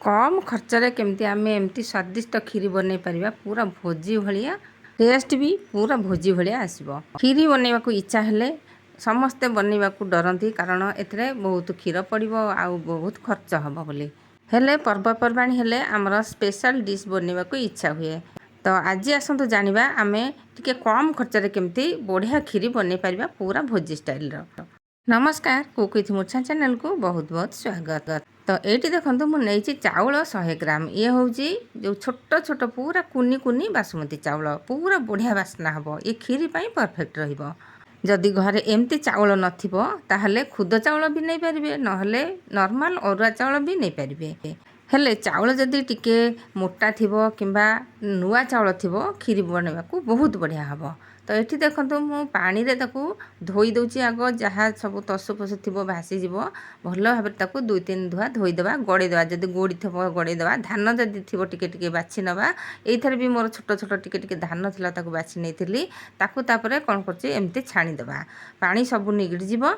कम खर्चरे केमती आम एमती स्वादिष्ट खीरी बनई पारिबा पूरा भोजी भलिया टेस्ट भी पूरा भोजी भलिया आसीबो। खीरी बनैबा को इच्छा हेले समस्ते बनैबा को डरंती कारण एथरे बहुत खीर पड़िबो आ बहुत खर्च हबो बोली हेले पर्वपर्वाणी हेले हमर स्पेशल डिश बनैबा को इच्छा हुए। तो आज आसतु जानिबा आमे टिके कम खर्चरे केमती बढ़िया खीरी बनई पारिबा पूरा भोजी स्टाइल रो। नमस्कार कुक विथ मूर्छा चैनल को बहुत बहुत स्वागत। तो ये देखो मुझे चाउल 100 ग्राम ये हूँ जो छोट छोट पूरा कुनी कुनी बासमती चाउल पूरा बढ़िया बास्ना हम ये खीरी पाई परफेक्ट रहिबो। जदि घरे एमती चाउल नथिबो ताहले खुद चाउल भी नहीं पारिबे नहले नॉर्मल अरुआ चाउल भी नहीं पारिबे। हेले चाउल जदि टिके मोटा थिबो किंबा नुआ चाउल थिबो खीरी बनैबा को बहुत बढ़िया हबो। तो ये देखो मु पानी रे ताकू धोई दउची आग जहाँ सब तसु फसु थी भासी जीव भल भाव ताकू 2-3 धुआ धोईदेवा गड़ेदेवा जदि गोड़ी थी गड़ेदेवा धान जदि थी टिके टिके बाछि नवा एथर भी मोर छोट छोट टिके टिके धान थिला ताकू बाछि नेइथिली ताकू तापरे कोन करछि एमती छाणीदेवा पानी सब निगिड़ जीव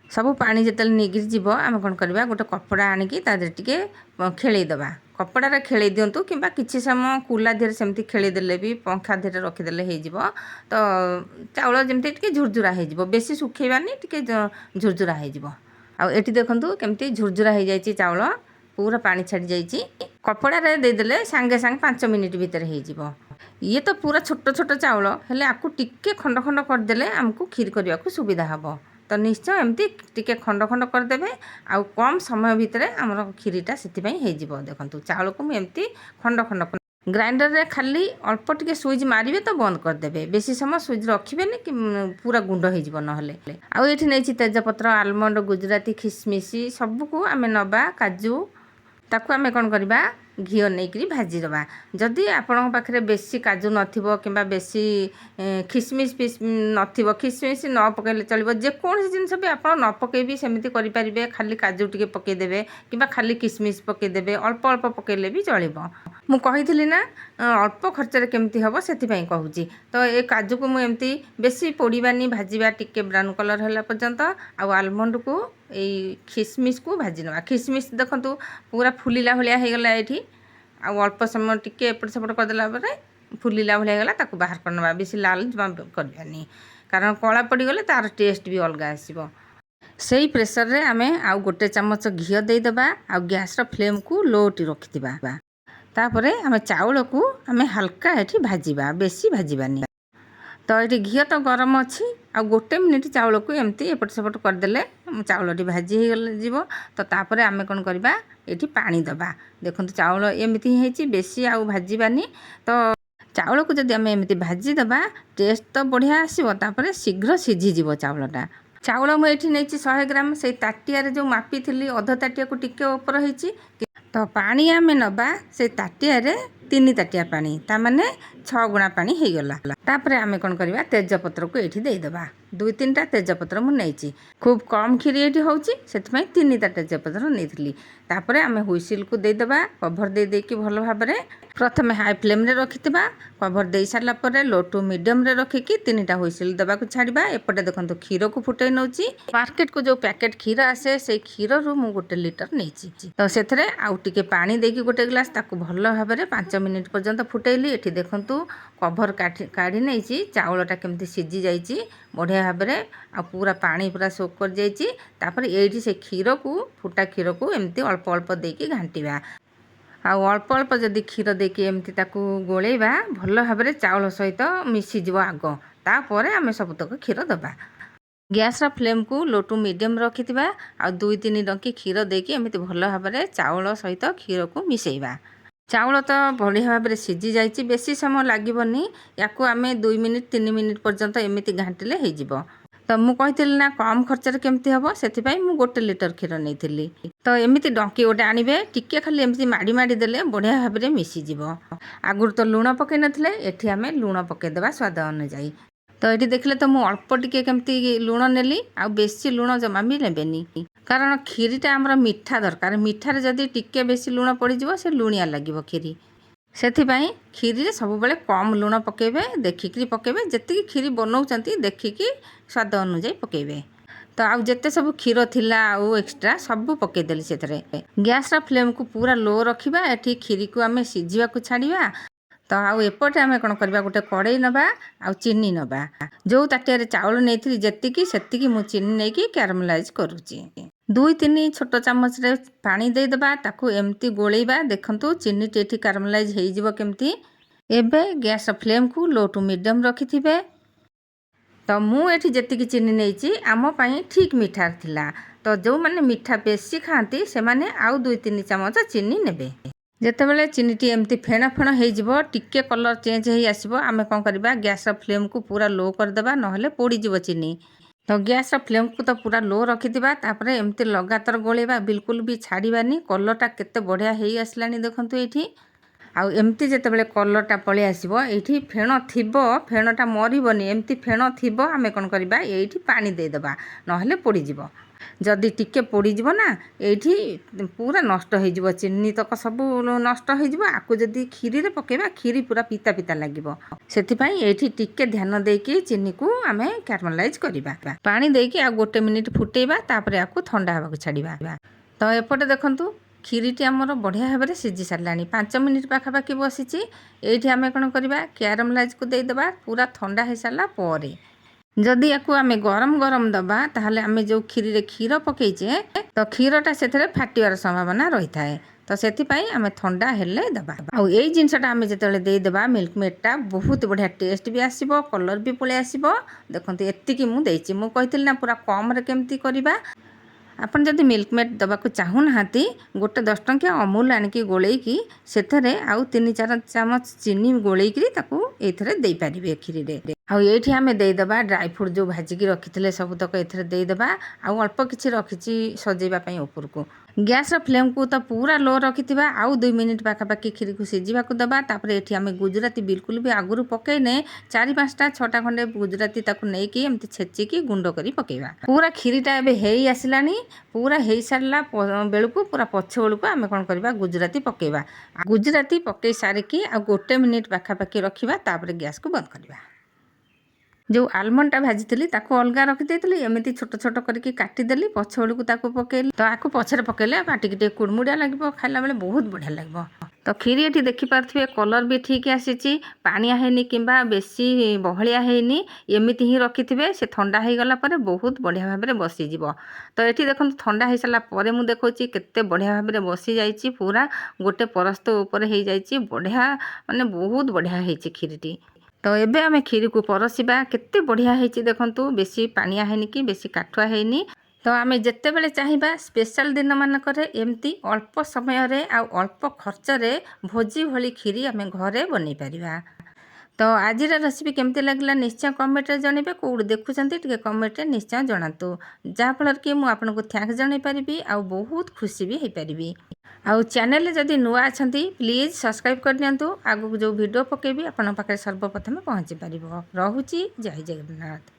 सब पानी जिते निगिरी जीव आम कौन करवा गोटे कपड़ा आनिकी टिके खेलईदेवा कपड़ारे खेल दिंतु कि किसी समय कुला धीरे सेमती खेलीदेले भी पंखा धीरे रखीदेले हो तो चाउल जमती टिके झुरझुरा हो बेसी सुखेबानी टिके झुरझुरा हो। आठी देखु केमती झुरझुरा हो जाए चाउल पूरा पानी छाड़ी जाइए कपड़ारे देदेले सांगे सांगे 5 मिनिट भितर हो। ये तो पूरा छोट छोट चाउल हेले आपको टिके खंड खंड करदेले आमको खीर करने को सुविधा हम। तो निश्चय एमती टिके खंड खंड करदेवे आउ कम समय भितर आमर खीरीटा से देखो चाउल को मुझे खंड खंड ग्राइंडर रे खाली अल्प टिके सुइच मारिबे तो बंद करदेवे बेसी समय सुइच रखिबेनी कि पूरा गुंड हो नहले। आउ ये नहीं तेजपत्र आलमंड गुजराती खिसमिसी सबको आम नवा काजू ताकू आमे कौन करवा घी नहीं भाजीदवा जदि आपण पाखे बेसी काजू नथिबो किंबा बेसी खिसमिस फिस नथिबो खिसमिस न पकेले चलिबो जेकोसी जिनस भी आप न पकेबी सेमती करि परिबे खाली काजू टिके पकेदेबे किंबा खाली किसमिस पकेदेबे अल्प अल्प पकेले भी चलिबो। मु कहिथिली ना अल्प खर्चरे केमती हबो सेथिपई कहूची। तो ए काजू को मु एमती बेसी पोड़ीबानी भाजीबा टिके ब्राउन कलर होला पर्यंत आ आलमंड को এই ଖିସମିସ୍ को भाजी नवा ଖିସମିସ୍ देखु पूरा फुलिला भाया होगला ये अल्प समय टिके एपट सेपट करदेला फुलिला भाया गला ताकू बाहर करना बेसी लाल जमा करवानी कारण कला पड़गले तार टेस्ट भी अलग आसो। से प्रेसर रे आमे आउ गोटे चमच घी देदेबा आ गैस फ्लेम को लोटी रखिथिबा तापरे आमे चाउल को आमे हल्का एठी भाजीबा बेसी भाजीबानी। तो ये घी तो गरम अच्छी आ गोटे मिनिट चाउल को एमती एपट सेपट करदेले चाउलटी भाजी हो तो तापर आम कौन करवा ये पानी दबा देखो चाउल एमती ही बेसी आउ भाजीबानी। तो चाउल को जब आम एमती भाजीदबा टेस्ट तो बढ़िया आसो तापर शीघ्र सीझीज चाउलटा। चाउल मुझे नहीं 100 ग्राम से ताटिया जो मापी थी अध ताटिया को टिके ऊपर होती तो पानी आम नबा से ताटिया 3 ताटिया पानी ताने 6 गुणा पानी हो गला। तापर आम कौन करवा तेजपत्र को ये देदेबा 2-3टा तेजपत्र मुझे खूब कम खीरी ये हूँ से 3टा तेजपत्र नहीं तापर आम हुइसिल को देदेबा कभर दे देकी भल भाव प्रथम हाई फ्लेम रे रखिथिबा कभर दे सारा पर लो टू मीडियम रे रखिकी 3टा हुइसिल देबा को छाड़िबा। एपटे देखो क्षीर को फुटई नौची मार्केट को जो पैकेट क्षीर आसे से क्षीर रु मु 1 लिटर नहीं तो से आउ टिके पानी देकी गोटे ग्लास ताकू भल भाव 5 मिनिट पर्यंत फुटेली। एठी देखंतु कभर काढ़ी नहीं चाउलटा केमती सीझी जाइए बढ़िया भाव आ पूरा पानी पूरा सोक कर जाइए तापर ये से क्षीर को फुटा क्षीर को एमती अल्प अल्प देकी घांटिबा आउ अल्प अल्प जदि क्षीर देकी एमती ताकू गोलेबा भल भाव चाउल सहित मिसीज आग तापर आम सबतक क्षीर दबा गैस फ्लेम को लो टू मीडियम रखिथिबा आ 2-3 डंकी क्षीर देकी एमती भल भाव चाउल सहित क्षीर को मिसेइबा। चाउल तो बढ़िया भाव सीझी जाइए बेसी समय लगभग या आम 2 मिनिट 3 मिनिट पर्यंत एमती घांटिले हो। तो मु कही ना कम खर्चरे केमती हम से 1 लिटर क्षीर नहीं तो एमती डंकी गोटे आणवे टिके खाली एमती माड़ी माड़ी देले बढ़िया भाव मिसीज आगुर तो लुण पकई नथिले एठी आमे लुण पकईदेवा स्वाद अनुजाई। तो ये देखले तो मु अल्प टिके केमती लुण नेली आ बेसी लुण जमा भी नेबेनी कारण खीरीटा आमर मीठा दरकार मीठार जदि टिके बेसी लुण पड़ीज से लुणिया लगे खीरी से खीरी सब बेले कम लुण पकेबे देखिकी पकेबे जी खीरी बनाऊँ देखिकी स्वाद अनुजाई पकेबे। तो आउ जेते सब क्षीर थिला आउ एक्स्ट्रा सब पकईदेली से गैस फ्लेम को पूरा लो रखा एटी क्षीरी को आम सीझा को छाड़ा तो आउ एपटे आम कौन करवा गोटे कड़े नवा आ चीनी नवा जो ताटिया चाउल नहीं जी से मु चीनी नहीं क्यारमलाइज करुच्ची 2-3 छोट चामच रे पानी देदेबा ताकू एमती गोलेबा देखंतु चीनी टी क्यारमलाइज हो केमती एबे गैस फ्लेम को लो टू मीडियम रखिथिबे तो मुझे जी चीनी नहीं आम ठीक मीठा थिला तो जो मैंने मीठा बेसी खाती से माने आउ 2-3 चामच चीनी नेबे जेतेबेले चीनीटी एमती फेण फेण हो टिके कलर चेंज हो आसो आम कौन करवा गैस फ्लेम को पूरा लो करदेबा नहेले पोड़ीज चीनी तो गैस फ्लेम को तो पूरा लो रखिथिबा तापर एमती लगातार गोलेबा बिल्कुल भी छाड़बानी कलरटा केते बढ़िया हो आसलानी देखंतु एठी आउ एमती जेतेबेले कलरटा पळै आसीबो एठी फेण थिबो फेणटा मरिबनी एमती फेण थिबो आमे कोन करबा एठी पानी दे देबा नहेले पोड़ी जिवो जदि टिके पोड़ी जिवो ना एठी पूरा नष्ट हो जिवो चीनी तक सब नष्ट हो जिवो आकु जदि खीरी रे पकेबा खीरी पूरा पिता पिता लागिवो सेति पई एठी टिके ध्यान देकी चीनी को आमे क्यारमलाइज करबा पानी देकी आ 1 मिनिट फुटेबा तापर आकु ठंडा हबा को छाड़ीबा तो एपटे देखंतु खीरीटी आमर बढ़िया भाव में सीझी सारे 5 मिनिट पाखापाखि बसी ये आम कौन करवा क्यारमलाइज को देदेबा पूरा ठंडा हो सारा पर जदि या आम गरम गरम दबा ताहले आम जो खीरी रे क्षीर पकईचे तो क्षीरटा से फाटिवार संभावना रही है तो से आम ठंडा हेले दबा आउ ये जिनसटा आम जो देदेबा मिल्कमेडटा बहुत बढ़िया टेस्ट भी आसो कलर भी पलि आसो देखते एतिकी मुझे मुझे ना पूरा कम रे केमती करवा आपन जदि मिल्कमेड दबाक चाहूना गोटे 10 टंकिया अमूल आनिकी गोलेकी से आउ 3-4 चामच चीनी गोलेकी ताकू एथरे दे पारिबे खीरी रे आउ एठी आमे देदेबा ड्राई फ्रूट जो भाजिकी रखिथिले सबतक एथरे देदेबा आउ अल्प किछि रखिछि सजेबा पई ऊपर को गैस फ्लेम को तो पूरा लो रखिथिबा आउ 2 मिनिट पाखापाखि खीरी को सीझा को दबा तापर एठी आमे गुजराती बिल्कुल भी आगुरु पकईने 4-5टा 6टा खंडे गुजराती ताकू नेकी एमती छेचिकी गुंड करी पकेबा पूरा खीरीटा एबे हेई आसिलानी पूरा हेई सारला बेलू पूरा पछ बेलू आम कौन करवा गुजराती पकेबा गुजराती पकई सारिकी आ 1 मिनिट पाखापाखि रखिबा तापर गैस को बंद करवा जो आलमंडटा भाजी ताको अलगा रखिदेली एमती छोट छोट करके काटिदेली पछ बेलू ताको पकेली तो आको पछरे पकेले पाटिकी टे कुड़मुड़िया लगे खाइला बेले बहुत बढ़िया लगे तो खीरी ये देखिपे कलर भी ठीक आसी पानिया है किंबा बेसी बहलिया है एमती ही रखिथे से ठंडा हो गला बहुत बढ़िया भाव में बसीज तो ये देखो ठंडा हो सारा मुझे देखी केते बढ़िया भाव में बसी जाइए पूरा गोटे परस्त उपर हो जाइए बढ़िया माने बहुत बढ़िया है खीरीटी तो एबे आमे खीरी को परसिबा केते बढ़िया है देखंतु बेसी पानिया है कि बेसी काठुआ है तो आमे जेते बेले चाहिबा स्पेशल दिन मानक एमती अल्प समय रे आ अल्प खर्च रे भोजी भली खीरी आमे घरे बनै परिबा तो आज रेसिपी केमती लगला निश्चय कमेंट रे जणेबे कोड देखुचंती टिके कमेंट रे निश्चय जणातु जा फल कि मु आपनको थैंक्स जणाई परिबी आ बहुत खुशी भी हे परिबी आउ चैनल जदि नुआ अछंती प्लीज सब्सक्राइब कर दियंतु आगु जो वीडियो पकेबी आपन पाखे सर्वप्रथम पहुंची परिबो रहुची जय जगन्नाथ।